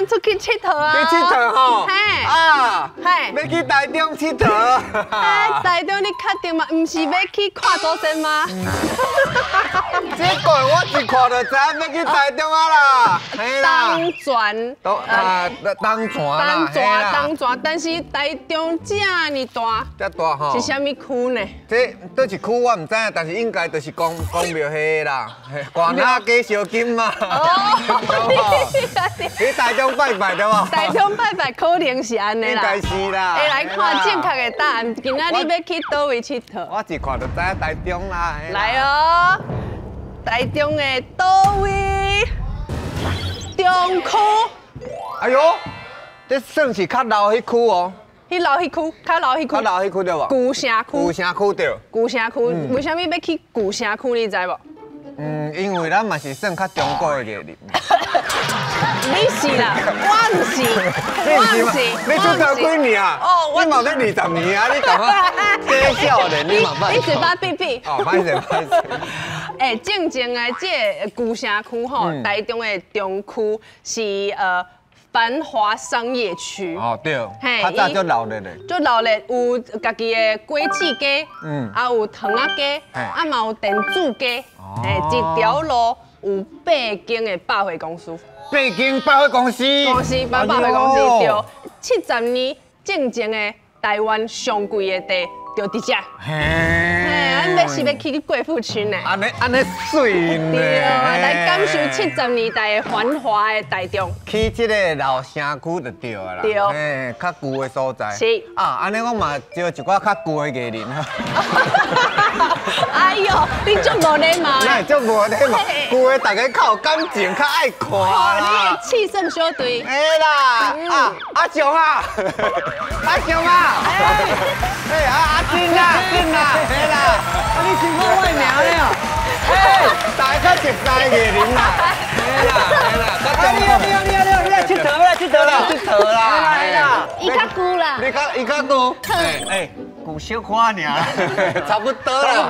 出去佚佗啊！去佚佗吼？嘿，啊，嘿，要去台中佚佗。台中你确定吗？唔是要去看祖先吗？这个我一看就知影要去台中啊啦。当船，当船，当船，但是台中这么大，这大吼。是啥物区呢？这倒是区我唔知影，但是应该就是公庙迄啦，关那加烧金嘛。去台中拜拜对无？台中拜拜可能是安尼啦。应该是啦。会来看正确的答案，今仔日要去倒位佚佗？我一看就知影台中啦。来哦，台中的倒位？中区。哎呦，这算是较老迄区哦。迄老迄区，较老迄区。较老迄区对无？旧城区。旧城区对。旧城区，为什么要去旧城区？你知无？因为咱嘛是算较中国的艺人。你是啦，我唔是，我唔是，你出道几年啊？哦，你嘛要20年啊！你干嘛？介绍的你嘛歹。你嘴巴闭闭。哦，歹势歹势。哎，正经的这旧城区吼，台中的中区是繁华商业区。哦对，较早就老了咧。就老咧，有家己的果子街，啊有糖仔街，啊嘛有电子街，一条路有8间的百货公司。8间百货公司。百货公司对，70年正经的台湾上贵的地就伫遮。咱要是要去贵妇村呢？安尼水呢？对，来感受70年代的繁华的台中。去这个老城区就对啦。对。较旧的所在。是。啊，安尼我嘛招一寡较旧的艺人啊。哎呦，你足无礼貌的。足无礼貌，旧的大家较有感情，较爱看啦。你的气胜小队。嘿啦，阿雄啊，阿雄啊，阿俊啊，俊啊，嘿啦，你真好外名了，大家较熟悉艺人啦，嘿啦，你来佚佗啦，佚佗啦，嘿啦，伊较旧啦，伊较旧，古小花尔，差不多啦，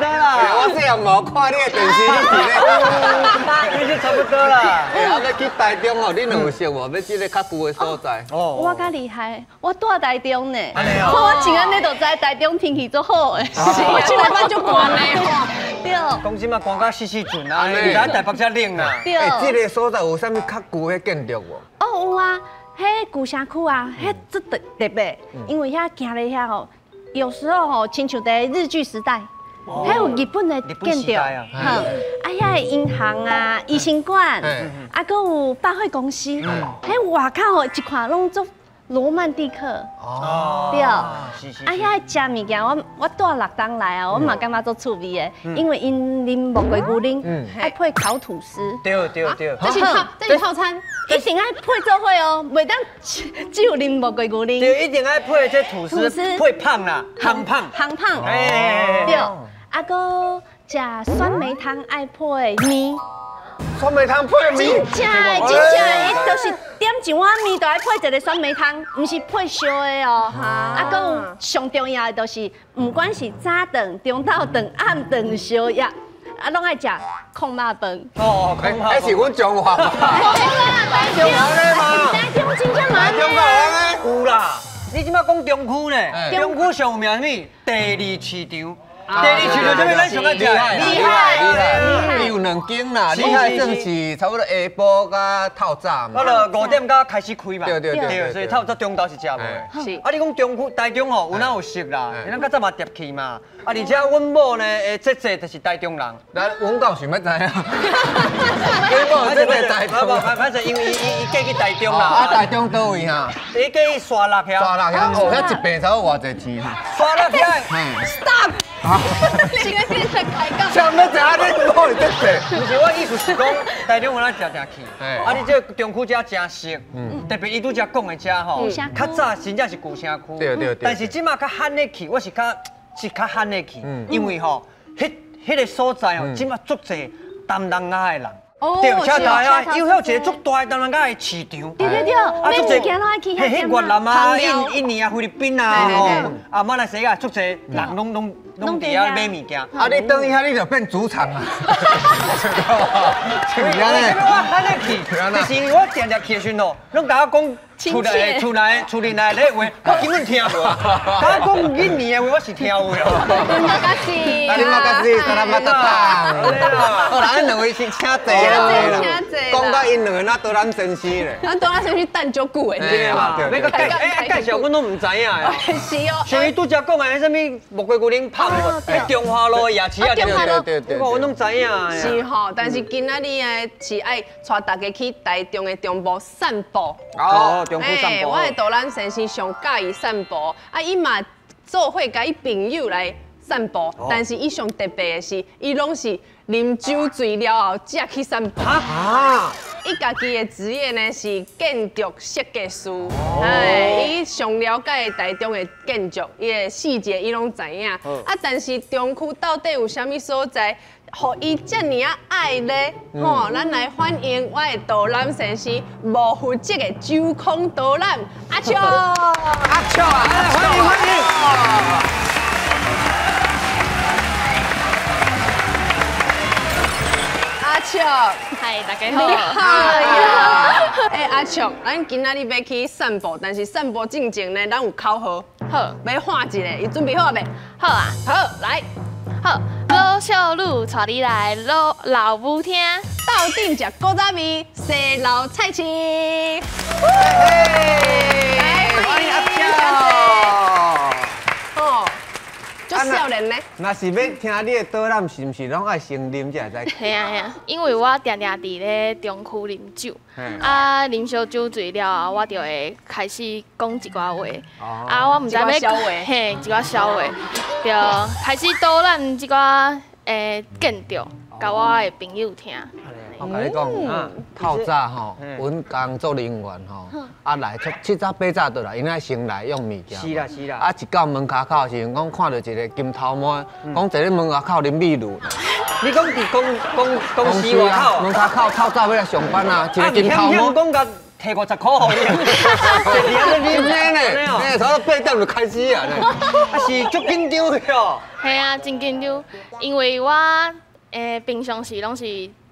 我虽然无看你的电视，你是差不多啦。要去台中哦，你两有熟无？要去个较旧的所在。哦，我较厉害，我住台中呢。我前安尼就知台中天气足好诶。是啊，这礼拜足寒的吼。对。讲真嘛，寒到死准啊，比咱台北遮冷啦。对。这个所在有啥物较旧的建筑无？哦有啊，迄旧城区啊，迄足特别，因为遐行咧遐吼。有时候吼，亲像在日据时代，还有日本的建筑，遐的银行啊、医生馆，啊，搁有百货公司，迄外口吼一看拢做罗曼蒂克，对，遐食物件，我住6当来啊，我嘛感觉做趣味的，因为因啉木瓜牛奶，爱配烤吐司，对，这是套餐。一定爱配做伙哦，袂当只有啉木瓜牛奶。对，一定爱配这吐司，配胖啦，夯胖。对，啊搁食酸梅汤爱配面。酸梅汤配面？真正，伊就是点一碗面，就爱配一个酸梅汤，唔是配烧的哦。啊，搁有上重要的就是，唔管是早顿、中昼顿、暗顿、宵夜。啊，拢爱食控肉饭。哦，控肉饭。是阮中华嘛？台中咧嘛？台中真正嘛？中华咧？有啦，你即摆讲中区呢？中区上有名什么？第2市场。第2市场这边咱上爱食，厉害！有2间啦，厉害算是差不多下晡甲透早嘛。我就5点才开始开嘛。对，所以差不多中昼是食无。是。啊，你讲中区台中吼，有哪有熟啦？咱较早嘛入去嘛。啊，而且阮某呢，姐就是台中人。咱阮讲想要知影。阮某这个台中，反正因为伊嫁去台中啦。啊，台中倒位哈？伊嫁去沙鹿遐。沙鹿遐，哦，遐一平差不多偌济钱？沙鹿遐。Stop！你个先生开讲。想要知影你某会得济？不是，我意思是讲台中我咱常去。啊，你这中区遮真熟，特别伊拄则讲的遮吼，较早真正是旧城区。对。但是即马较罕的去，我是较罕的去，因为吼，迄个所在吼，即马足侪东南亚的人。对，车台啊，有遐一个足大的东南亚的市场。对，每次行拢爱去遐。迄越南啊、印尼啊、菲律宾啊，啊马来西亚足侪人拢伫遐买物件。啊，你等一下你就变主场啊！是安尼，我安尼去，就是我常常去的时候，拢甲我讲。厝里内的话，我根本听无啊！他讲印尼的话，我是听有的。terima kasih，selamat datang。好啦，咱两位先请坐啦。讲到因两个那多咱先生咧。咱多咱先生等足久的，对嘛？那个介绍，阮都唔知影呀。是哦。像伊拄则讲的迄什么木瓜牛奶泡的，中华路夜市啊，对，我拢知影。是吼，但是今仔日呢是爱带大家去台中的中部散步。哦。我的导览先生上介意散步，啊，伊嘛做伙甲伊朋友来散步，但是伊上特别的是，伊拢是啉酒醉了后才去散步。伊家己的职业呢是建筑设计师，伊上了解台中的建筑，伊的细节伊拢知影。但是中区到底有啥物所在？互伊遮尔啊爱咧，咱来欢迎我的导览先生，无负责的酒空导览阿秋，欢迎。阿秋，嗨，大家好。你好。阿秋，咱今仔日要去散步，但是散步之前呢，咱有考核，好，要画一个，伊准备好未？好啊，好，来。好，老小女带你来老舞厅，到顶食古早味西老菜市。欢迎阿秋。哦，足少年呢。若是要听你的导览，是毋是拢爱先啉才会使？系啊，因为我常常伫咧中区啉酒，啉烧酒醉了后，我就会开始讲一寡话，我毋知要一寡笑话，就开始导览即寡建筑，甲我的朋友听。我甲你讲，透早吼，阮工作人员吼，来七早八早倒来，因爱先来用物件。是啦。一到门口口时，讲看到一个金头毛，讲坐咧门口口啉秘鲁。你讲伫公司外口？门口口透早要来上班啊，一个金头毛。讲甲摕50块互你。真的呢，差不多8点就开始啊。是足紧张的哦。系啊，真紧张，因为我平常时拢是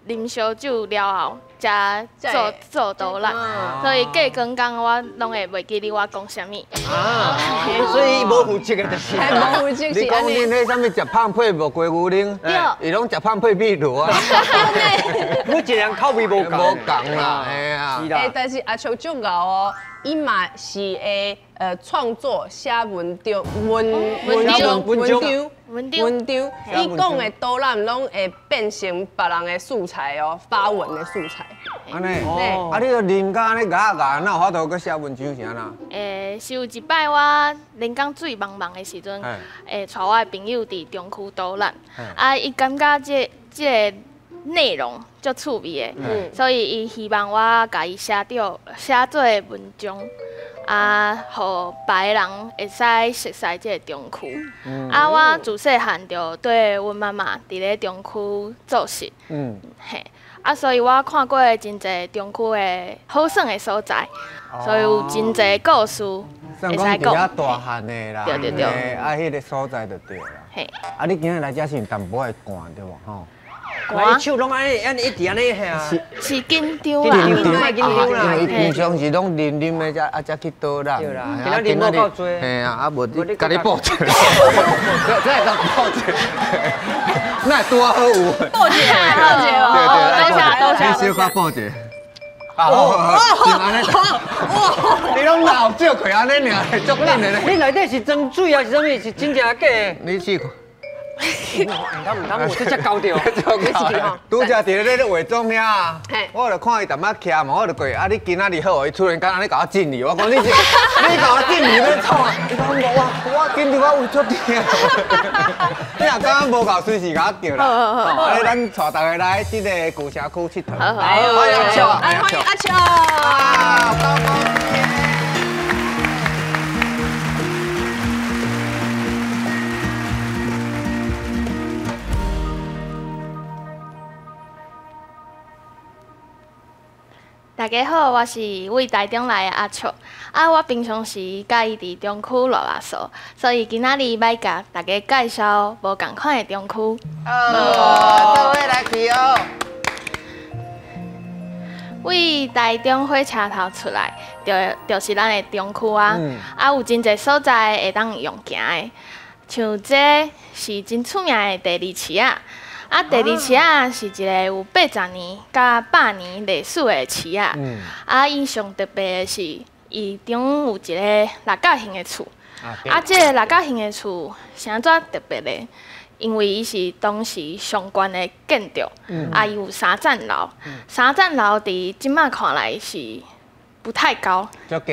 啉烧酒了后，才做导览，所以过刚刚我拢会袂记得我讲啥物。所以无负责的就是。无负责是你讲恁迄啥物食胖配无鸡牛奶？伊拢食胖配秘鲁啊。每一个人口味无共啦，哎呀。但是阿秋足牛哦，伊嘛是会创作写文章，伊讲的导览拢会变成别人的素材哦，发文的素材。安尼，啊，你著啉甲安尼牙，哪有法度去写文章是安那？是有一摆我连江水茫茫的时阵，带我的朋友伫中区导览，伊感觉这个内容足趣味的，所以伊希望我甲伊写做文章。互别人会使熟悉这个中区。我自细汉就对阮妈妈伫咧中区做事。嘿，所以我看过真侪中区的好耍的所在，所以有真侪故事会使讲。较大汉的啦，对，迄个所在就对啦。嘿，你今日来这是淡薄会寒对无吼？我手拢安尼一直安尼吓，是紧张啦，紧张啦。因为平常时拢啉的才去倒啦。对啦，今仔日无够多。嘿啊，无你家己报者，这会当报者，那多好有。报者哦，多谢，你小可报者。你拢老少亏安尼尔，足紧的咧。你内底是装水啊？是啥物？是真正假？你试看。我这只高调，拄则伫咧化妆遐，我就看伊淡仔徛嘛，我就过，你今仔日好，伊突然间安尼甲我敬礼，我讲你甲我敬礼要创啊？伊讲我紧张我有足痛。你若刚刚无够随时甲我叫啦，咱带大家来这个古城区佚佗。欢迎阿秋，欢迎阿秋。大家好，我是为台中来的阿笑。我平常时介意伫中区落垃圾，所以今仔日要甲大家介绍无共款的中区。各位来去哦。为台中火车头出来，就是咱的中区啊。有真侪所在会当用行的，像这是真出名的第二市啊。第二市啊是一个有80年甲100年历史的市啊。伊上特别的是，伊中有一个六角形的厝。这个六角形的厝是安怎特别的？因为伊是当时上悬的建筑，伊有3层楼。3层楼伫即摆看来是不太高，足低，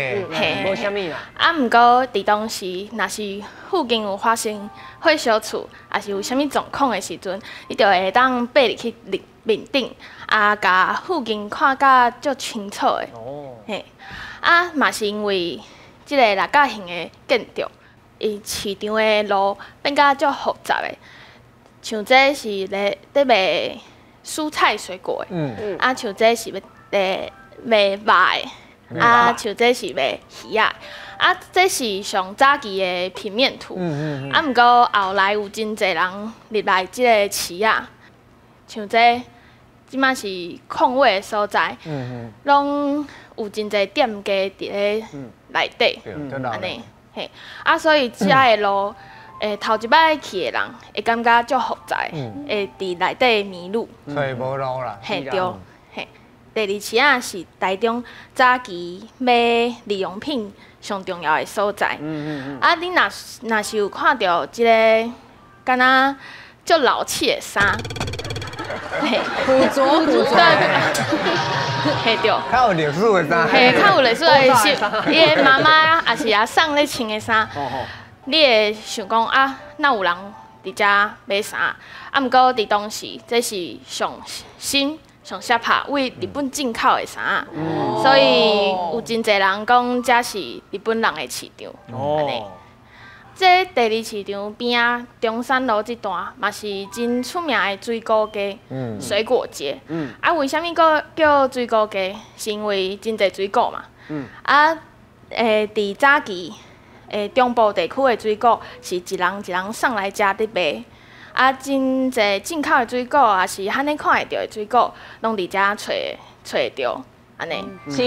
无啥物啦。毋过伫当时，若是附近有发生火烧厝，也是有啥物状况的时阵，你就会当爬入去面顶，甲附近看甲足清楚的。嘿，嘛是因为即个六角形的建筑，伊市场的路变甲足复杂的。像这是咧卖蔬菜水果的，像这是卖肉的。像这是卖鱼啊，这是上早期的平面图。毋过后来有真侪人入来即个市啊，像这即摆是空位的所在，拢有真侪店家伫咧内底，安尼嘿。所以遮的路，头一摆去的人会感觉足复杂，会伫内底迷路，找无路啦。嘿对。第二市啊是台中早期买日用品上重要的所在。你若是有看到即个敢若足老气的衫，古着，嘿对。较有历史的衫。嘿，较有历史的是，伊的妈妈也是阿送咧穿的衫。你会想讲哪有人伫遮买衫？毋过伫当时，这是上新。上适合为日本进口的衫，所以有真侪人讲这是日本人的市场。安尼，这第二市场边啊，中山路这段嘛是真出名的水果街、水果街。为什么叫水果街？是因为真侪水果嘛。伫早期，中部地区的水果是一人一人送来遮伫卖。真侪进口的水果，也是罕尼看会到的水果，拢伫遮找会到，安尼。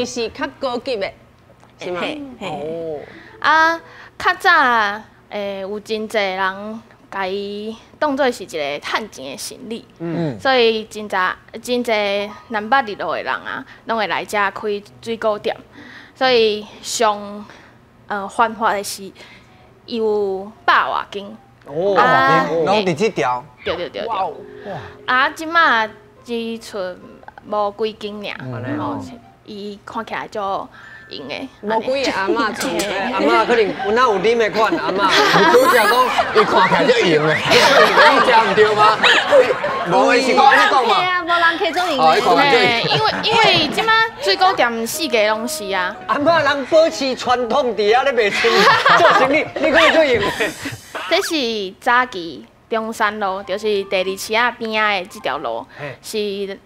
是较高级的，是吗？较早有真侪人甲伊当做是一个趁钱的行李，所以真侪南北二路的人拢会来遮开水果店，所以上繁华的是有100外间。拢伫即条。对。即马只剩无几间尔，伊看起来就用的。无几个阿嬷厝，阿嬷可能有哪有啉的款阿嬷。拄则讲，伊看起来就用的，你听唔对吗？无的是安尼讲嘛。无人客做用的。因为即马水果店四界拢是啊。阿嬷人保持传统伫遐咧卖生意，做生意，你可以做用的。这是早期中山路，就是第二市啊边仔的这条路，是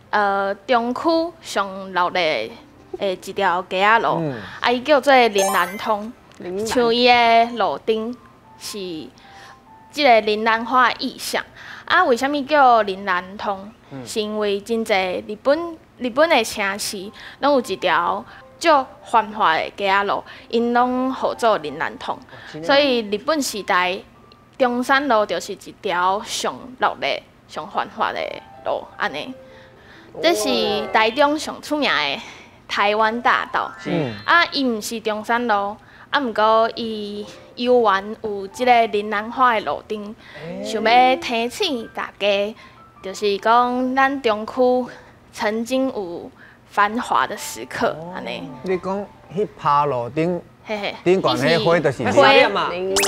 中区上落的一条街仔路，伊叫做林兰通。像伊的路顶是即个林兰花的意象。为什么叫林兰通？是因为真侪日本的城市拢有一条足繁华的街仔路，因拢号做林兰通，所以日本时代。中山路就是一条上落的、上繁华的路，安尼。这是台中上出名的台湾大道。伊毋是中山路，毋过伊游园有即个林兰花的路顶，想要提醒大家，就是讲咱中区曾经有繁华的时刻，安尼。你讲迄趴路顶，顶悬迄花就是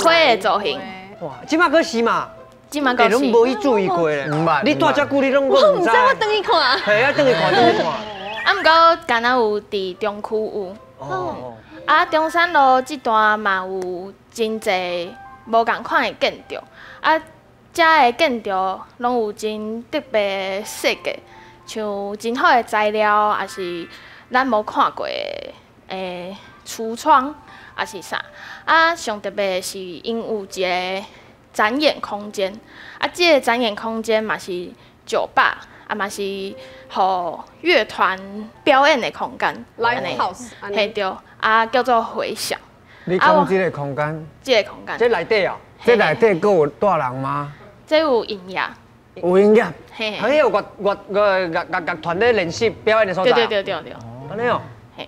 花的造型。哇，即马可是嘛？即马可是。拢无去注意过咧。你大遮久，你拢我唔知，我等伊看。系啊，等伊看。毋过敢若有伫中区有。中山路这段嘛有真侪无共款的建筑。遮的建筑拢有真特别设计，像真好的材料，也是咱无看过的橱窗，还是啥。啊，上特别是因有一个展演空间，啊，这个展演空间嘛是酒吧，啊嘛是互乐团表演的空间。Live house，嘿对，啊叫做回响。你讲这个空间，这个空间。这内底啊，这内底还有大人吗？这有音乐。有音乐。嘿。还有乐团咧练习表演的所在。对。安尼哦。嘿。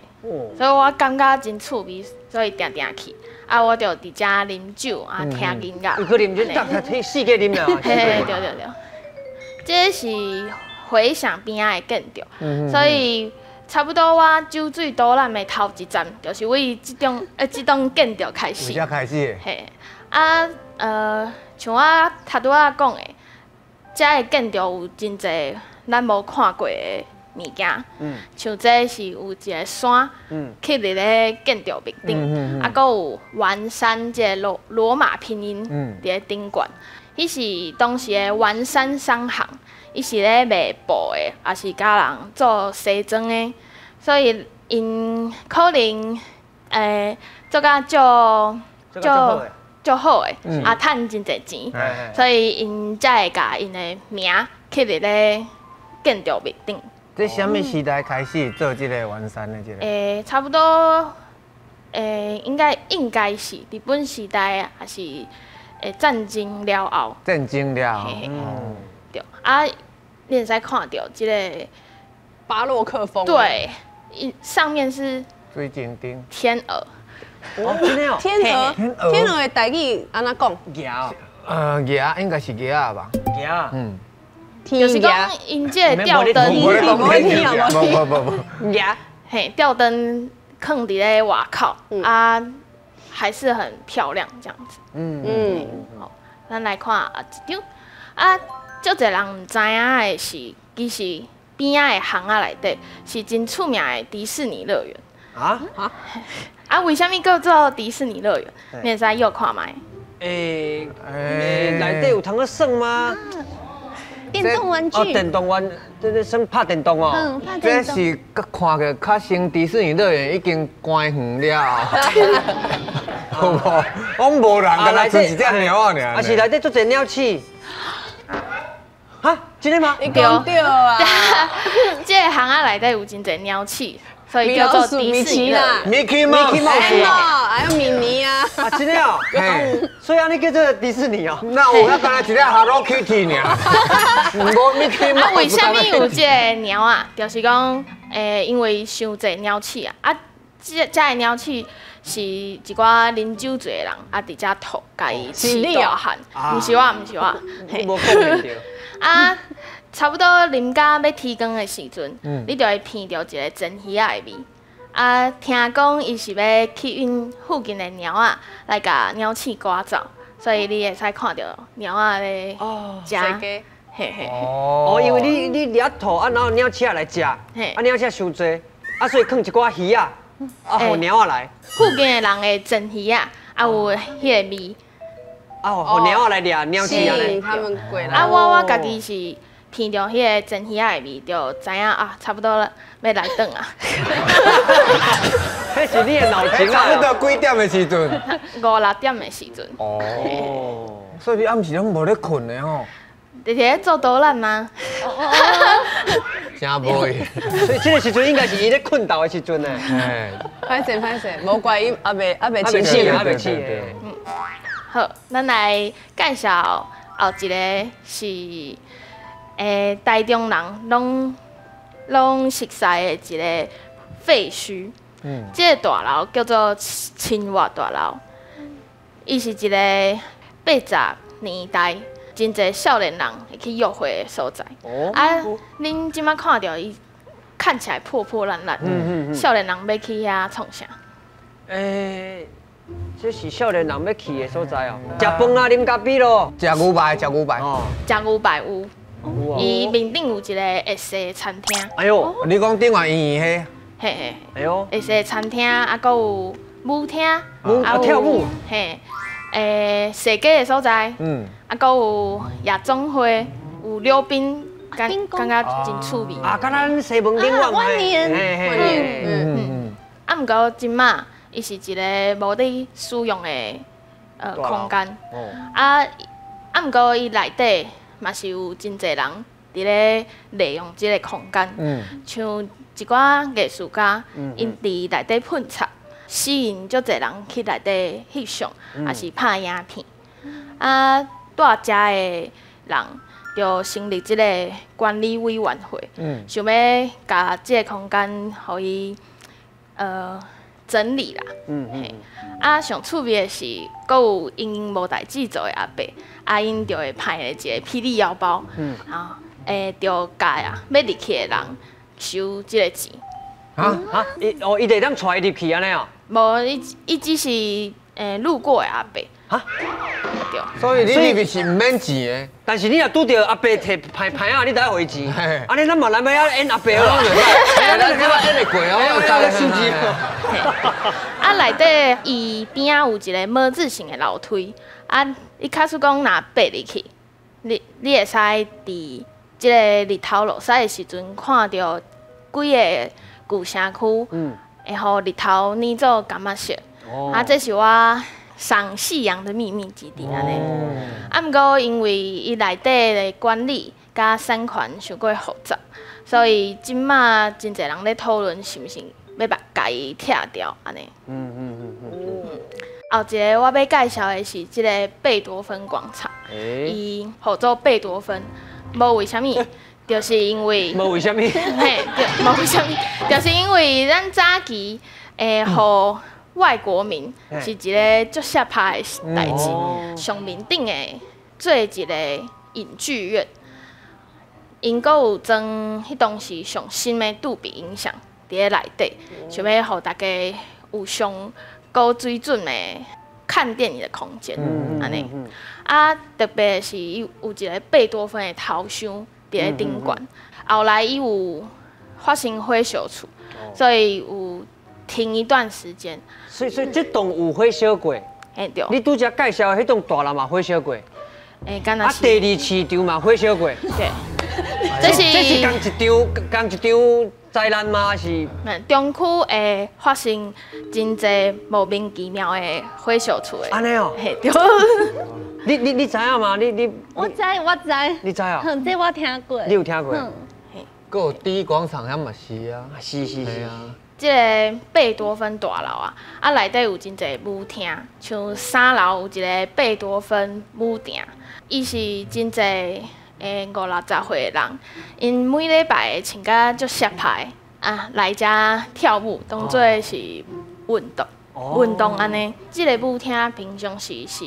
所以我感觉真趣味，所以定去。啊，我就伫遮啉酒啊，听音乐。有可能就迄四个啉啦。嘿，对。这是回响边仔的建筑，所以差不多我酒水导览的头一站，就是为这栋建筑开始。为开始。嘿，啊，像我头拄仔讲的，遮的建筑有真侪咱无看过的物件，像这是有一个山，刻伫咧建筑面顶，啊，搁有圆山这个罗马拼音伫咧顶悬，迄是当时的圆山商行，伊是咧卖布的，也是教人做西装的，所以因可能做甲足好的，啊，趁真侪钱，所以因才会甲因的名刻伫咧建筑面顶。这什么时代开始做这个圆山的这个？差不多，应该是日本时代还是战争了后。战争了后。对，啊，你会使看到这个巴洛克风。对，上面是水晶灯。天鹅。哦，真的哦。天鹅的台语安怎讲？鹅应该是鹅吧？鹅。就是讲，因这吊灯，不，嘿，吊灯放伫咧外口，啊，还是很漂亮这样子。好，咱来看一张，啊，足侪人唔知影的是，其实边仔的巷仔内底是真出名的迪士尼乐园。啊，为什么叫做迪士尼乐园？你会使又看卖？内底有通去耍吗？电动玩具。电动玩，这算拍电动哦。这是看个较像迪士尼乐园已经关园了，好无？我无人，敢若剩一只鸟啊尔。啊是内底足侪鸟鼠。哈，真的吗？你讲对啊。这个巷仔内底有真侪鸟鼠。所以叫做迪士尼啦 ，Mickey Mouse，还有米妮啊，啊，真的哦，所以安尼叫做迪士尼哦。那有那刚才一只 Hello Kitty 呢，无 Mickey Mouse。啊，为什么有这个鸟啊？就是讲，因为伤侪鸟鼠啊，啊，这个鸟鼠是一寡啉酒醉的人啊，伫遮吐，家己饲大汉，毋是我，无讲明着。啊。差不多啉到要天光的时阵，你就会闻到一个真鱼仔的味。啊，听讲伊是要去因附近的鸟仔来甲鸟鼠赶走，所以你会使看到鸟仔咧食。嘿嘿。哦，因为你掠兔啊，然后鸟鼠也来食，啊鸟鼠伤多，啊所以放一寡鱼啊，互鸟仔来。附近的人会真鱼仔，有迄个味。互鸟仔来掠鸟鼠啊咧。他们过来。啊，我家己是。闻到迄个真鱼仔的味，就知影啊，差不多了，要来顿啊。迄是你的脑筋啊！差不多几点的时阵？5、6点的时阵。哦。所以你暗时拢无咧困的吼？直直做导览吗？真袂。所以这个时阵应该是伊咧困觉的时阵呢。歹势，无怪伊还袂清醒，还袂醒。好，咱来介绍后一个是。台中人拢熟悉的一个废墟，这个大楼叫做青蛙大楼，伊是一个80年代真侪少年人会去约会的所在。啊，恁即摆看到伊看起来破破烂烂，少年人要去遐创啥？这是少年人要去的所在哦。食饭啊，啉咖啡咯。食牛排。食牛排有。伊面顶有一个会西餐厅。哎呦，你讲顶外圆圆迄？嘿。哎呦。会西餐厅，啊，佮有舞厅，跳舞。嘿，设计的所在。啊，佮有夜总会，有溜冰感觉真趣味。啊，甲咱西门町万年，啊，毋过即马伊是一个无伫使用的空间。毋过伊内底嘛是有真侪人伫咧利用即个空间。像一寡艺术家，因伫内底喷漆，吸引足侪人去内底翕相，也是拍影片。住遮的人就成立即个管理委员会，想要甲即个空间互伊整理啦。上趣味的是，阁有因无代志做的阿伯，因就会派一个霹雳腰包，就甲要入去的人收即个钱。伊得当带伊入去安尼哦？无，伊只是路过的阿伯。对。所以你入去是唔免钱的，但是你若拄着阿伯摕牌啊，你才回钱。安尼咱嘛来要演阿伯咯。咱即摆演会过哦，我来收钱。内底伊边仔有一个么字形的楼梯，你假使讲若爬入去，你会使伫即个日头落山的时阵，看到几个旧城区，会互日头染做感觉色。这是我赏夕阳的秘密基地安尼。毋过因为伊内底的管理甲产权伤过复杂，所以即马真侪人咧讨论是毋是要甲伊拆掉安尼。后一个我要介绍的是即个贝多芬广场，伊号做贝多芬，无为虾米，就是因为无为虾米，无为虾米，就是因为咱早期互外国民是一个足适拍的代志，上面顶的做一个影剧院，因阁有装迄当时上新的杜比音响伫咧内底，想要互大家有上高水准的看电影的空间，安尼。特别是有一个贝多芬的头像伫咧顶悬，后来伊有发生火烧厝，所以有停一段时间。所以这栋有火烧过。对。你拄则介绍的迄栋大楼嘛火烧过。敢若是。第二市场嘛火烧过。对。这是同一场灾难吗？是。中区会发生真侪莫名其妙的火烧厝的。安尼哦。对。你知影吗？你。我知。你知啊？这我听过。你有听过？阁有第一广场遐嘛是啊。是啊。即个贝多芬大楼内底有真侪舞厅，像3楼有一个贝多芬舞厅，伊是真侪50-60岁的人，因每礼拜穿甲足适派来遮跳舞，当做是运动安尼。即个舞厅平常时是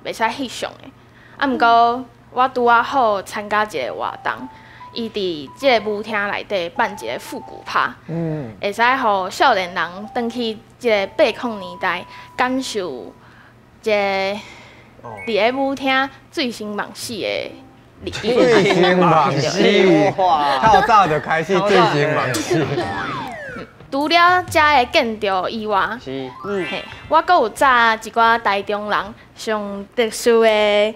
袂使翕相的，毋过我拄好参加一个活动。伊伫即个舞厅内底办一个复古趴，会使互少年人返去即个80年代，感受即个伫咧舞厅醉生梦死的历史。醉生梦死，透早就开始醉生梦死。除了遮的建筑以外，我阁有载一寡台中人上特殊的。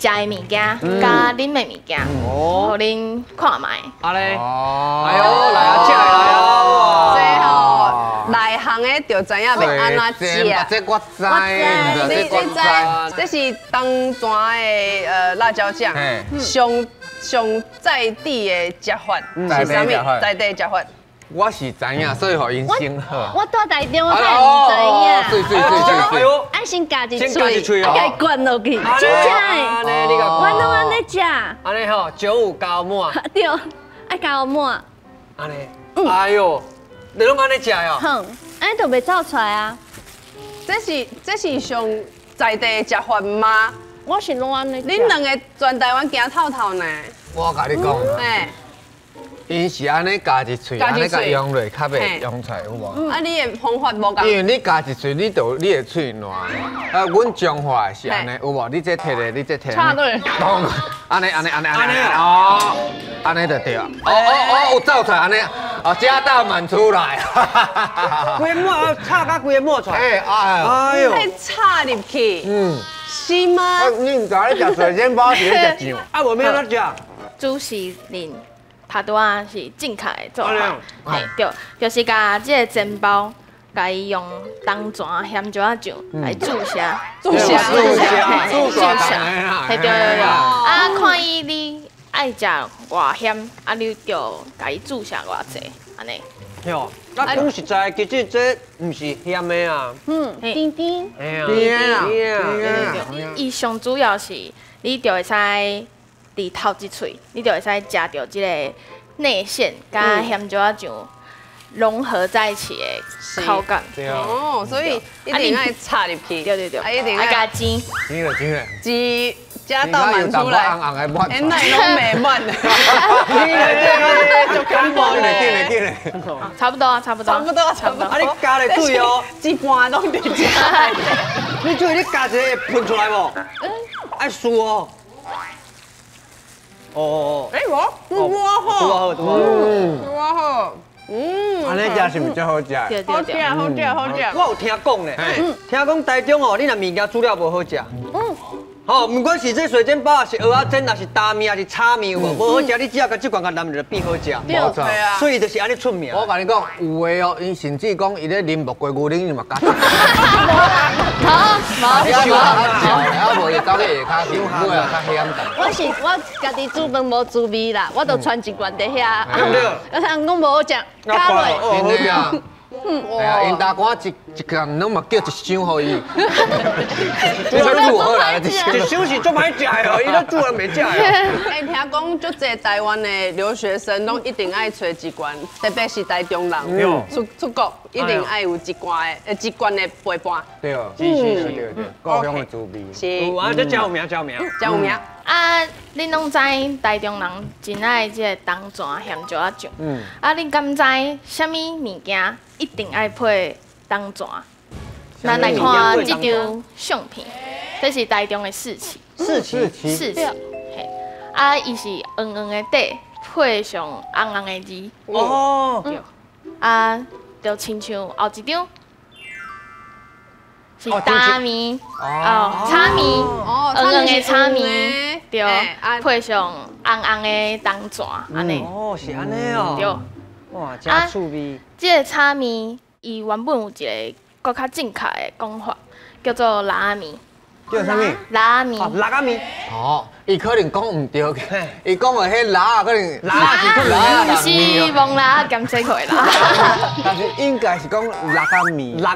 食的物件，加啉的物件，互恁看卖。啊咧，哎呦，来啊，食来啊！这吼，内行的就知影要安怎食。这我知，你知，这是东泉的辣椒酱，上在地的食法是啥物？在地食法。我是知影，所以互因先好。我住台中，我才唔知影。哎呦，爱先夹一喙，啊，家灌落去，真正的。我拢安尼食。安尼吼，95高满。对，爱加满。安尼，哎呦，你拢安尼食哦？哼，安尼就袂走出来啊。这是上在地的食法吗？我是拢安尼。恁两个全台湾行透透呢。我甲你讲。因是安尼夹一喙，安尼甲用落，较袂用出来，有无？你的方法无共。因为你夹一喙，你的喙烂。阮中华是安尼，有无？你这摕咧，你这摕。插对。安尼哦，安尼就对啊。哦，有走出来安尼，家大满出来。规个抹插甲规个抹出来。哎呦。你插入去。是吗？你唔知你食水煎包是咧食酱？无咩安怎食？主持人他拄啊是正确的做法，嘿对，就是甲这个煎包，甲伊用冬泉咸椒仔酱来煮下，煮下，嘿对，啊看伊你爱食偌咸，啊你就甲伊煮下偌济，安尼。哟，那讲实在，其实这唔是咸的啊。甜甜。哎呀，对，伊上主要是你就会使伫头一喙，你就会使食到即个内馅甲咸椒仔酱融合在一起的口感。对哦，所以一定爱插入去。对，啊一定爱爱加煎。真的。鸡加到满出来，红的满。哎，那拢未满。就干饱嘞。紧嘞。差不多。啊，你加咧水哦，一半拢伫食。你水你加一个会喷出来无？爱输哦。哦。哎，我好，我好。安尼食是毋是最好食？对。好食。我有听讲咧，听讲台中哦，你若物件煮了无好食。哦，不管是这水煎包，还是蚵仔煎，还是大面，还是炒面，有无好食，你只要甲这罐甲淋就变好食。冇错，所以就是安尼出名。我甲你讲，有诶哦，伊甚至讲伊咧啉木瓜牛奶，伊嘛加。啊无就走去下骹酒，买啊较咸淡。我家己煮饭无煮味啦，我就传一罐伫遐。对不对？有人讲无好食，加落。真的啊。哎呀，因大官一工拢嘛叫一箱互伊，这才煮好来一箱。一箱是做歹食的哦，伊都煮了袂食的。哎，听讲足侪台湾的留学生拢一定爱找一罐，特别是台中人，出国一定爱有一罐的陪伴。对，对，故乡的滋味。是，有啊，这真有名。真有名。啊，恁拢知台中人真爱即个冬泉咸椒仔酱。啊，恁敢知啥物物件一定爱配冬泉？咱来看这张相片，这是台中的市旗。市旗。嘿，啊，伊是黄黄的底，配上红红的字。哦。对。啊，就亲像后一张。是大面炒面，黄黄的炒面，对，配上红红的冬泉，安尼。哦，是安尼哦。对。哇，真趣味。这个炒面，伊原本有一个更较正确的讲法，叫做拉面。叫啥物？拉面。拉仔面。哦，伊可能讲唔对，伊讲的迄拉可能拉是可能是蒙拉兼这块啦。但是应该是讲辣仔面。辣，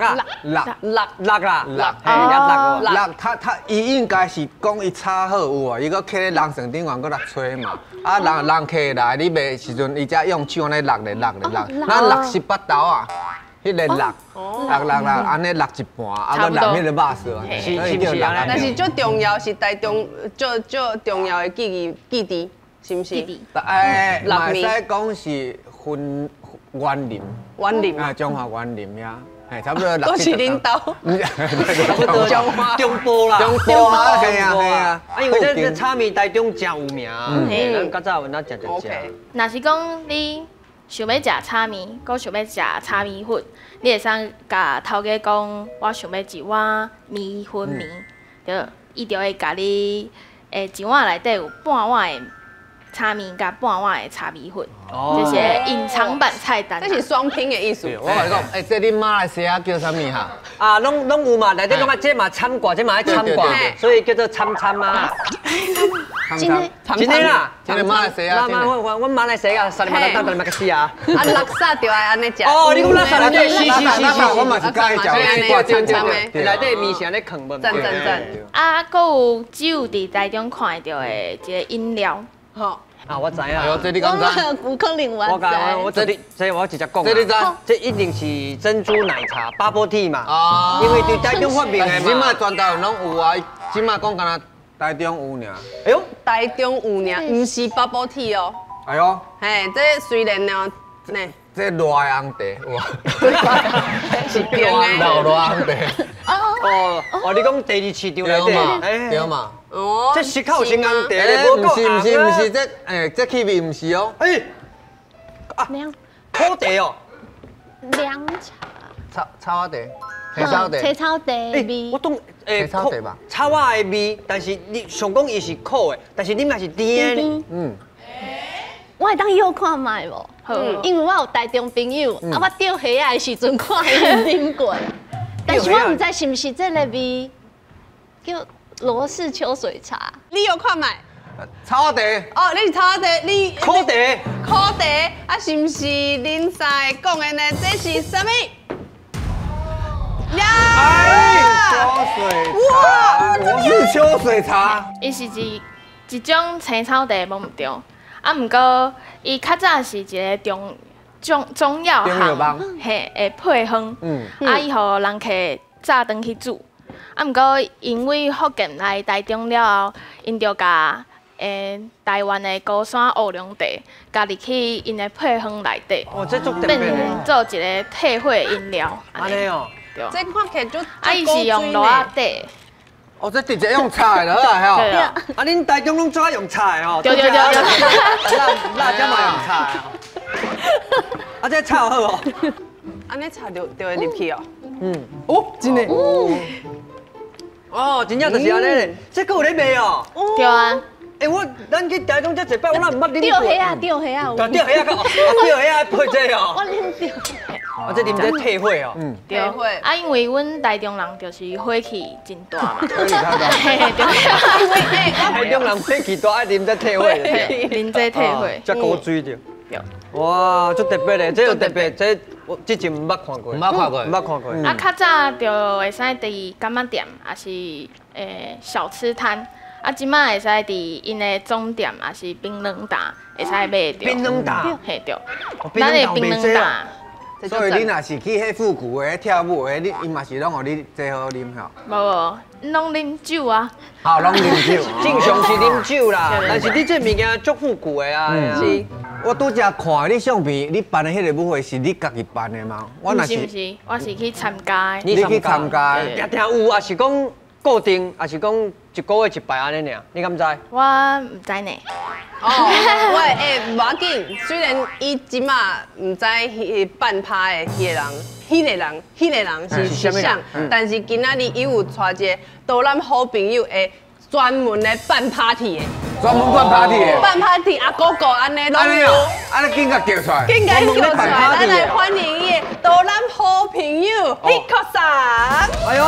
他伊应该是讲伊炒好有啊，伊搁摕咧人绳顶悬搁来吹嘛，啊人摕来你卖时阵，伊才用手安尼落，咱落18刀啊。迄个落，安尼落一半，啊，搁淋迄个肉丝，是不是安尼？但是最重要是台中最重要的记忆，是毋是？哎，嘛使讲是分园林，啊，中华园林呀，哎，差不多都是领导，差不多中部啦，系啊。啊，因为这炒面台中真有名，咱较早阮食。若是讲你。想要食炒面，搁想要食炒面粉，你会使甲头家讲，我想要一碗米粉面，对，伊就会甲你一碗内底有半碗的炒面甲半碗的炒米粉，这是隐藏版菜单。这是双拼的意思。我甲你讲，这恁马来西亚叫啥物哈？啊，拢有嘛，内底讲啊，这嘛参挂，这嘛爱参挂，所以叫做参啊。真的啦，真的马来西亚。我马来西亚沙利马达当马克西亚。啊，垃圾就爱安尼食。哦，你讲垃圾内底，是，我嘛是介意食，内底面是安尼藏无？赞。啊，搁有只有伫台中看到的一个饮料，好。啊，我知啊。哎呦，这你敢知？有可能我这我直接讲。这你知？这一定是珍珠奶茶 bubble tea 嘛。哦。因为伫台中发明的嘛。即马全台拢有啊，即马讲敢若台中有尔。哎呦，台中有尔，唔是 bubble tea 哦。哎呦。嘿，这虽然呢，呢。这热的红茶，哇！是冰的。热红茶。哦，你讲第二市场内底，对嘛？哦，这是靠新红茶，唔是，这气味唔是哦。哎，啊，土茶哦。凉茶。草茶。青草茶。青草茶味。我懂，青草茶吧。草仔的味，但是你上讲伊是苦的，但是你嘛是甜的。我会当约看卖无？好，因为我有台中朋友，啊，我钓虾仔的时阵看伊啉过，但是我唔知是唔是这个味叫罗氏秋水茶。你有看买？草茶。哦，你是草茶，你苦茶。苦茶啊，是唔是恁在讲的呢？这是什么？秋水茶，我是秋水茶。伊是一种青草茶，无毋对。啊，毋过伊较早是一个中药行，嘿，会配方，啊，伊互人客早顿去煮。啊，毋过因为福建来台中了后，因就甲台湾的高山乌龙茶加入去因的配方内底，哦，这足特别变的。做一个退火饮料。安尼哦。对。这看起来就啊，伊是用罗仔茶。哦，这直接用菜的啦，对啊。啊，恁台中拢怎用菜哦？对。辣椒嘛用菜哦。啊，这炒好哦。安尼茶就会入去哦。哦，真的。哦，真正就是安尼嘞，这个有咧卖哦。对啊。咱去台中这一摆，我哪毋捌啉过。钓虾啊，钓虾啊。钓虾个，钓虾配这哦。我啉钓。啊，这啉这退火哦。对。啊，因为阮台中人就是火气真大嘛。嘿，对。台中人火气大，爱啉这退火。啉这退火。这古水着。哇，足特别的，这有特别，这我之前毋捌看过。毋捌看过。啊，较早就会使伫柑仔店，也是小吃摊。啊，即摆会使伫因的总店，也是槟榔摊，会使买着。槟榔摊，嘿对。咱的槟榔摊。所以你若是去迄复古的跳舞的，伊嘛是拢互你最好啉吼。无，拢啉酒啊。好，拢啉酒。正常是啉酒啦，但是你这物件足复古的啊。是。我拄则看你相片，你办的迄个舞会是你家己办的吗？我若是，我是去参加的。你去参加？定有，还是讲固定，还是讲一个月一摆安尼尔？你敢知？我唔知呢。哦，喂，无要紧。虽然伊即马唔知办趴的迄个人是啥，但是今仔日伊有带一个导咱好朋友的专门的办 party 的。专门办 party 的。办 party 啊，哥哥安尼拢有。安尼紧甲叫出来。紧甲叫出来，咱来欢迎伊的导咱好朋友 Hiko 桑。哎呦！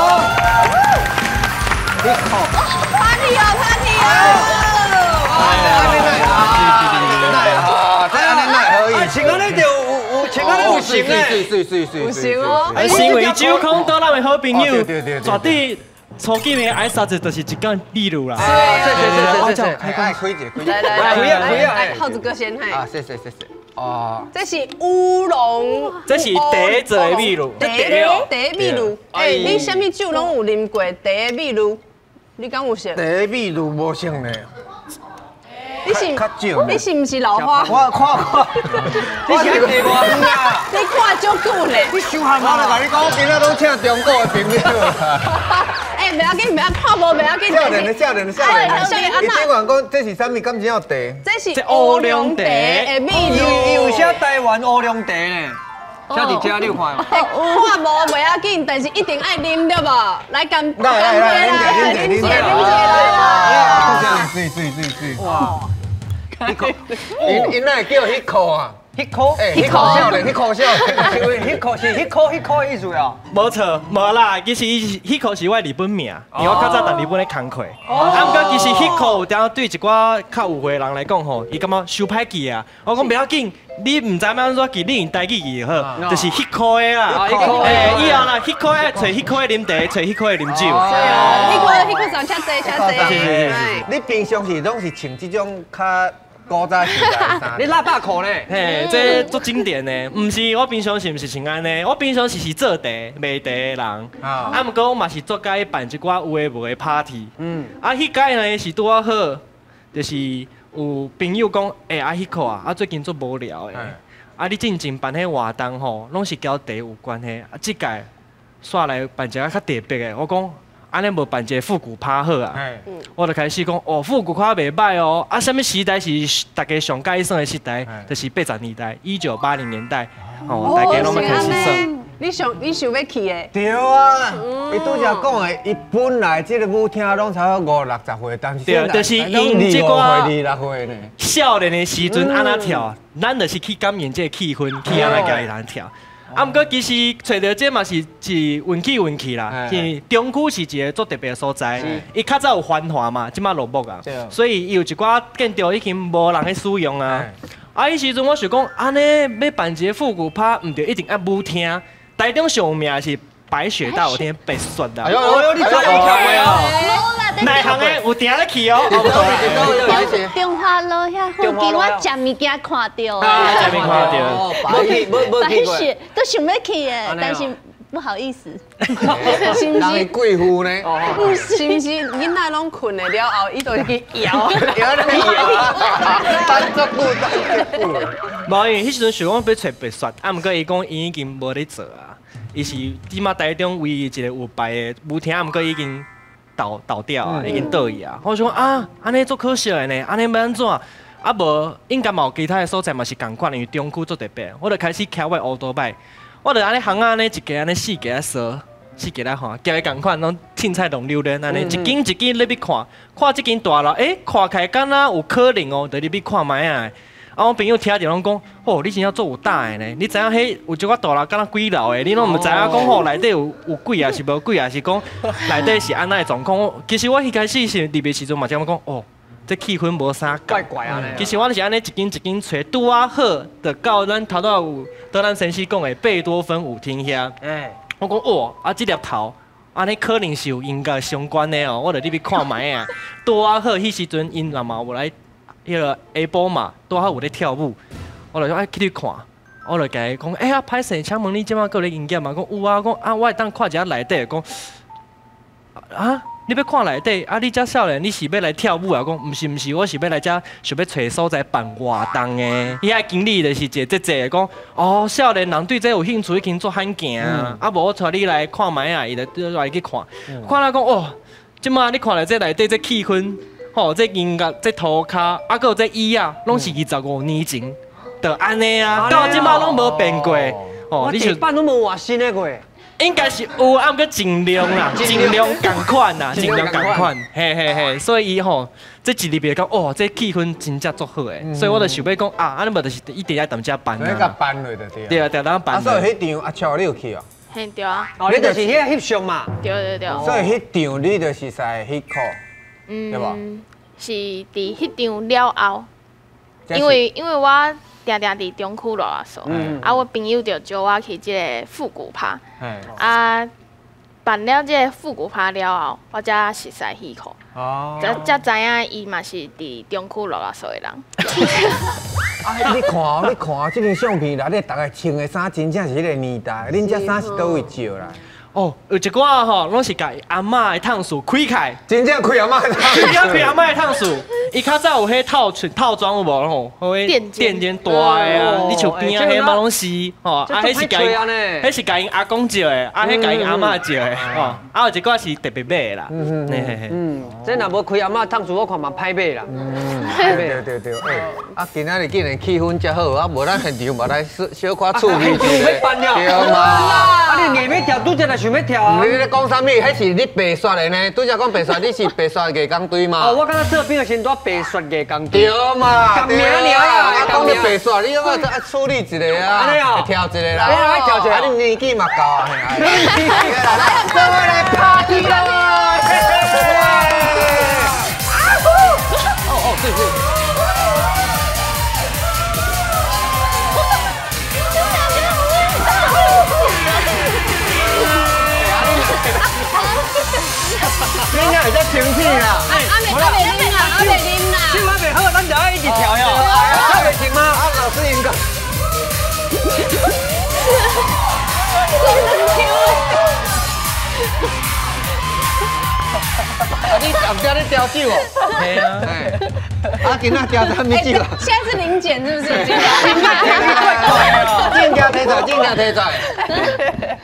Party 哦 ，Party 哦！这安尼哪可以？穿安尼就有穿安尼有型诶，有型哦。身为酒空岛咱的好朋友，绝对初见的爱啥子就是一竿秘鲁啦。对，开开一个，来，耗子哥先嘿。啊，谢。哦，这是乌龙，这是第一做的秘鲁。第一秘鲁，你什么酒拢有啉过？第一秘鲁。 你敢有熟？第一秘鲁无熟呢。你是唔是老花？我看，你是地瓜啊？你看足久呢。你想汉我来甲你讲，我今仔拢请中国的朋友。哎，不要紧，看无不要紧。少年的。你听讲讲这是啥物？敢真有茶？这是乌龙茶的秘鲁。伊有写台湾乌龙茶呢。 写伫遮你有看无？看无袂要紧，但是一定爱啉对无？来干杯啦！啉起来！水！哇！因哪会叫Hiko啊？Hiko少年，Hiko少年，Hiko 是 Hiko 的意思啊？无错，无啦，其实Hiko 是我日本名，因为我较早在日本咧工课。啊，不过其实Hiko 有当对一寡较有岁人来讲吼，伊感觉伤歹记啊。我讲不要紧。 你唔知要安怎记，你用台语记就好，就是Hiko的啦。以后啦，Hiko的找Hiko的啉茶，找Hiko的啉酒。Hiko 上车坐。你平常时拢是穿这种较古早时代的衫？你喇叭裤呢？嘿，这足经典的，唔是我平常是唔是穿安尼？我平常是做茶、卖茶的人。啊，不过我嘛是做介办一寡有诶无诶 party。啊，迄届呢是拄啊好，就是。 有朋友讲，Hiko 啊，最近做无聊诶，你进前办迄活动吼，拢是交茶有关系。即届煞来办一个较特别诶，我讲安尼无办一个复古趴好啊。我就开始讲，复古趴袂歹哦。啊，什么时代是大家上介意算的时代？就是80年代、1980年代，大家拢要开始算。你想要去的？对啊，伊拄则讲的，伊本来这个舞厅拢差不多50-60岁，但是对，就是因这个26岁呢。少年的时阵安那跳，咱就是去感应这个气氛，去安那家己人跳。啊，毋过其实找到这嘛是运气啦，是中区是一个足特别的所在，伊较早有繁华嘛，即马落寞啊，所以伊有一寡建筑已经无人去使用啊。啊，迄时阵我想讲，安尼要办一个复古趴，毋对一定爱舞厅。台中上有名是白雪大舞厅白雪啦。哎呦，你做跳的哦！内行的有定咧去哦。中华路遐附近，我食物件看到啊，食物看到。白雪都想要去的，但是不好意思。是不是贵妇呢？是不是囡仔拢困了了后，伊就去摇，单足久。无，因为迄时阵想讲要找白雪，啊，毋过伊讲伊已经无咧做啊。伊是即马台中唯一一个有牌的舞厅，毋过已经倒掉啊，已经倒去啊。我想啊，安尼足可惜的呢，安尼要安怎？啊无，应该嘛有其他的所在嘛是共款，因为中区足特别。我就开始骑我乌多摆，我就安尼行安尼一家安尼4家扫，4家来看，夹个共款，拢凊彩拢溜咧，安尼一间一间咧要看，看即间大楼，看起来敢若有可能哦，就入去看卖啊。啊，我朋友听着拢讲，哦，你真正做有胆的呢。你知影迄有一寡大楼敢若几楼的，你拢毋知影讲吼内底有鬼啊是无鬼啊，是讲内底是安那的状况。其实我一开始是入的时阵嘛，就讲哦，这气氛无啥怪啊。其实我就是安尼一间一间找，拄啊好，就到咱头有到咱先生讲的贝多芬舞厅遐。我讲哦，啊这粒头。安尼可能是有应该相关的哦，我就入去看卖啊。拄啊好，迄时阵因若嘛有来。迄个下晡嘛，拄好有咧跳舞，我就讲去你看，我就甲伊讲，啊，歹势，请问你即马搁咧营业嘛？讲有啊，讲啊，我会当看一下内底，讲啊，你要看内底，啊，你遮少年，你是要来跳舞啊？讲毋是，我是要来遮想要找所在办活动的。伊遐经理就是一个姐姐讲，哦，少年人对这有兴趣，已经做罕行啊，啊，无我带你来看卖啊，伊就来去看，看了讲哦，即马你看来这内底这气氛。吼，这音乐、这涂骹，啊，搁有这椅啊，拢是25年前，就安尼啊，到即马拢无变过。哦，你是办拢无换新的过？应该是有，啊，毋过尽量啦，尽量共款啦，尽量共款。嘿，所以伊吼，这一入边讲，哦，这气氛真正足好诶，所以我就想要讲啊，安尼无就是一定要踮遮办啊。那个办落就对。对啊，当办。啊，所以迄场阿超你有去哦？嘿，对啊。哦，你就是迄翕相嘛。对。所以迄场你就是使翕课。对吧？是伫迄场了后，因为我定伫中区落啊，啊，我朋友就招我去即个复古趴，啊，办了即个复古趴了后，我才熟悉戏课，才知影伊嘛是伫中区落啊所的人。啊，你看，即张相片内底大家穿的衫真正是迄个年代，恁遮衫是倒位照啦？哦，有一寡吼，拢是甲阿嬷的烫树开开，真正开阿嬷的烫树，真正开阿嬷的烫树。伊较早有迄套装有无吼？垫间大的啊，你像边啊迄嘛拢是吼，啊迄是甲因阿公借的，啊迄甲因阿嬷借的吼，啊有一寡是特别买的啦。这若无开阿嬷烫树，我看嘛歹买啦。对，啊今仔日竟然气氛遮好，啊无咱现场嘛来小可趣味一下。对嘛？啊你硬要跳，拄则来想要跳啊？你咧讲啥物？迄是你白雪的呢？拄则讲白雪，你是白雪艺工队嘛？哦，我刚刚这边先带白雪艺工队。对嘛？讲名了啦，讲到白雪，你要爱处理一个啊，跳一个啦。来跳一个，啊你年纪嘛高啊，来，各位来 party 啦！对。你应该会在生气啦！阿袂啉啦！唱阿袂好，咱就要一直跳哟。跳袂停吗？啊，老师应该。你后边咧调酒哦？系啊，啊，今仔调啥物酒啊？现在是零检是不是？正价提出来，正价提出来。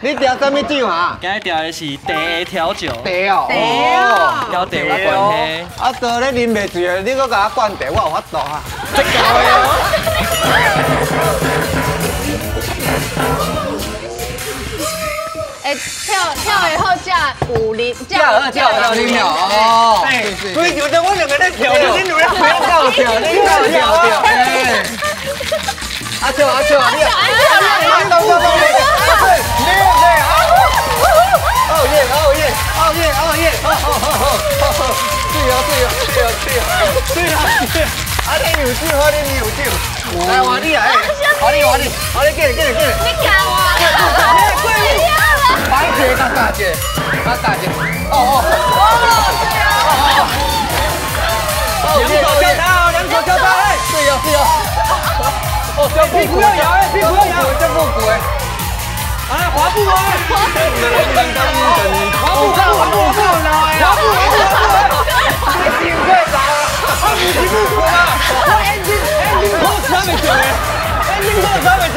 你调啥物酒啊？今日调的是茶调酒。茶哦。调茶有关系。啊，倒咧啉袂醉啊！你搁甲我灌茶，我有法度啊。这够的哦。跳的好食有零，跳你跳哦。规条就我两个在跳，你两个不要跳跳，你跳。阿笑，你动，对，啊你有酒，来换你来，换你，给你。你干我？白姐，大姐，两手交叉，对哦，屁股要摇，这复古哎，滑步啊，你快打啊！你屁股啊！ending pose 还没做嘞，ending pose 还没做。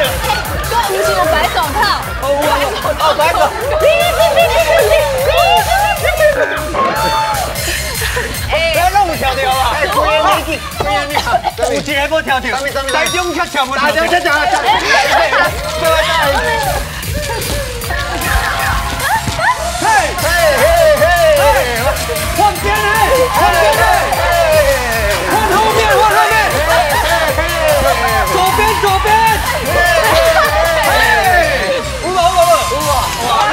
不是有白手套。白手。不要弄跳掉啊！规个你，有一个无跳跳，台中恰跳无跳跳。换边嘞！换后面！左边！五哇！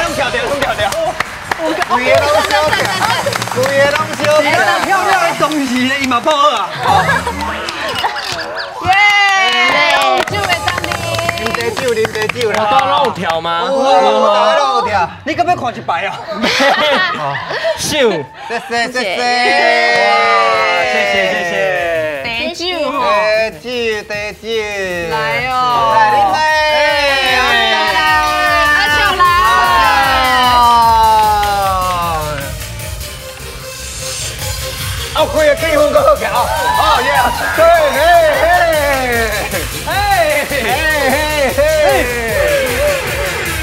弄跳掉！规个拢小跳，漂亮的东西呢，伊嘛报好啊！耶！酒的当哩。啉茶酒啦。我有跳吗？有跳。你敢要看一排啊？秀，谢谢。茶酒。来哦。阿笑来。可以气氛更好调。哦耶！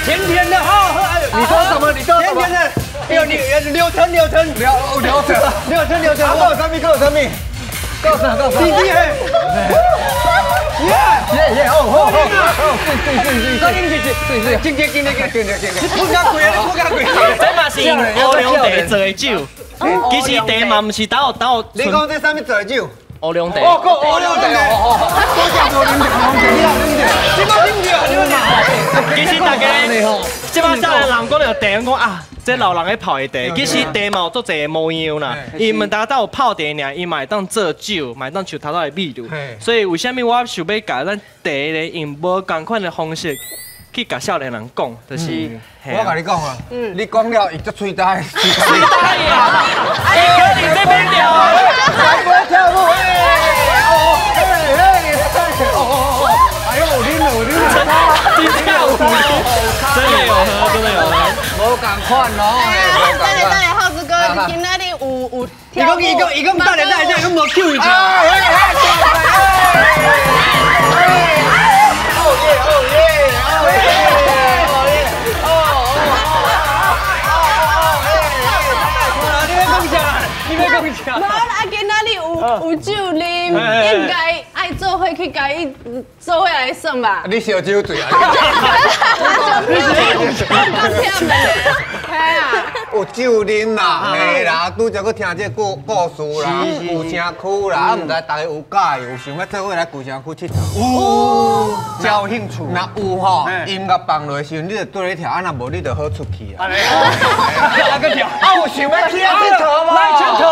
甜甜的，好喝。你说什么？甜甜的。你流程。告诉什么？告诉弟弟嘿。耶！哦，对，今天，你扑甲贵，这嘛是用乌龙茶做的酒，其实茶嘛唔是等我。你讲这啥物做的酒？乌龙茶。乌龙茶。其实大家，即摆少年人讲到茶，讲啊，这老人咧泡的茶，其实茶嘛有做侪模样啦。伊唔单单有泡茶尔，伊嘛会当做酒，嘛会当像头头的味道。所以为虾米我想要教咱茶咧用无同款的方式去甲少年人讲，就是。我甲你讲啊，你讲了，伊足嘴呆。嘴呆呀！你这边跳啊！来不跳舞哎呦，我拎真跳舞，真的有喝。无共款咯。等下，浩子哥，今仔日有跳舞。伊讲等下，伊无 Q 伊。无啦，今仔日有酒啉，应该爱做伙去甲伊做伙来耍吧。你烧酒醉啊？有酒啉啦，嘿啦，拄则去听这故事啦，古城区啦，唔知大家有介有想要做伙来古城区佚佗？有，真有兴趣。若有吼，音乐放落时，你就对咧跳，若无你就好出去啊。跳个跳，有想要去佚佗无？来佚佗。